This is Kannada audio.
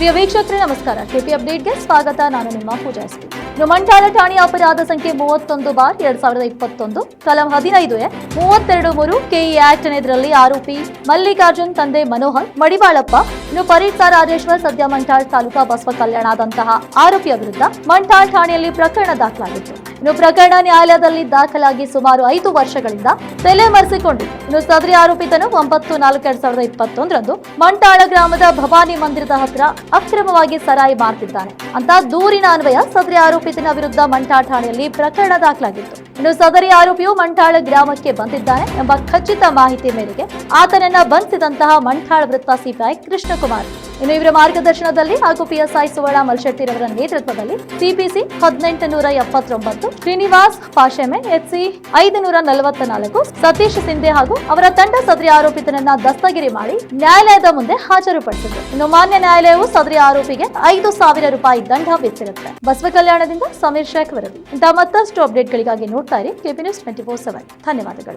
ಪ್ರಿಯ ವೀಕ್ಷಕರೇ ನಮಸ್ಕಾರ. ಕೆಪಿ ಅಪ್ಡೇಟ್ಗೆ ಸ್ವಾಗತ. ನಾನು ನಿಮ್ಮ ಪೂಜಾ ಎಸ್ಪಿ. ಮಂಟಾಳ ಠಾಣೆಯ ಅಪರಾಧ ಸಂಖ್ಯೆ 31/2021 ಕಲಂ 15(32)(3) ಕೆಇ ಆಕ್ಟ್ ಇದರಲ್ಲಿ ಆರೋಪಿ ಮಲ್ಲಿಕಾರ್ಜುನ್ ತಂದೆ ಮನೋಹರ್ ಮಡಿವಾಳಪ್ಪ ಪರೀಕ್ಷಾ ರಾಜೇಶ್ವರ್ ಸದ್ಯ ಮಂಟಾಳ್ ತಾಲೂಕಾ ಬಸವ ಕಲ್ಯಾಣದಂತಹ ಆರೋಪಿಯ ವಿರುದ್ಧ ಮಂಟಾಳ್ ಠಾಣೆಯಲ್ಲಿ ಪ್ರಕರಣ ದಾಖಲಾಗಿತ್ತು. ಪ್ರಕರಣ ನ್ಯಾಯಾಲಯದಲ್ಲಿ ದಾಖಲಾಗಿ ಸುಮಾರು 5 ವರ್ಷಗಳಿಂದ ತಲೆಮರೆಸಿಕೊಂಡಿತ್ತು. ಸದರಿ ಆರೋಪಿತನು 9/4/2021 ಮಂಟಾಳ ಗ್ರಾಮದ ಭವಾನಿ ಮಂದಿರದ ಹತ್ರ ಅಕ್ರಮವಾಗಿ ಸರಾಯಿ ಮಾರ್ತಿದ್ದಾನೆ ಅಂತ ದೂರಿನ ಅನ್ವಯ ಸದರಿ ಆರೋಪಿತನ ವಿರುದ್ಧ ಮಂಟಾಳ ಠಾಣೆಯಲ್ಲಿ ಪ್ರಕರಣ ದಾಖಲಾಗಿತ್ತು. ಸದರಿ ಆರೋಪಿಯು ಮಂಟಾಳ ಗ್ರಾಮಕ್ಕೆ ಬಂದಿದ್ದಾನೆ ಎಂಬ ಖಚಿತ ಮಾಹಿತಿ ಮೇರೆಗೆ ಆತನನ್ನ ಬಂಧಿಸಿದಂತಹ ಮಂಟಾಳ ವೃತ್ತ ಸಿಪಿಐ ಕೃಷ್ಣಕುಮಾರ್ ಇವರ ಮಾರ್ಗದರ್ಶನದಲ್ಲಿ ಹಾಗೂ ಪಿಎಸ್ಐ ಸುವರ್ಣ ಮಲ್ಶೆಟ್ಟಿರವರ ನೇತೃತ್ವದಲ್ಲಿ ಸಿಪಿಸಿ 1879 ಶ್ರೀನಿವಾಸ್ ಪಾಶೆಮೆ ಎಚ್ಸಿ 544 ಸತೀಶ್ ಸಿಂಧೆ ಹಾಗೂ ಅವರ ತಂಡ ಸದರಿ ಆರೋಪಿತನನ್ನ ದಸ್ತಗಿರಿ ಮಾಡಿ ನ್ಯಾಯಾಲಯದ ಮುಂದೆ ಹಾಜರುಪಡಿಸಿದ್ರು. ಮಾನ್ಯ ನ್ಯಾಯಾಲಯವು ಸದರಿ ಆರೋಪಿಗೆ 5,000 ರೂಪಾಯಿ ದಂಡ ವಿಧಿಸಿರುತ್ತೆ. ಬಸವ ಕಲ್ಯಾಣದಿಂದ ಸಮೀರ್ ಶೇಖ್ ವರದಿ. ಇಂತಹ ಮತ್ತಷ್ಟು ಅಪ್ಡೇಟ್ಗಳಿಗಾಗಿ ನೋಡ್ತಾ ಇರಿ ಕೆಪಿ ನ್ಯೂಸ್ 24/7. ಧನ್ಯವಾದಗಳು.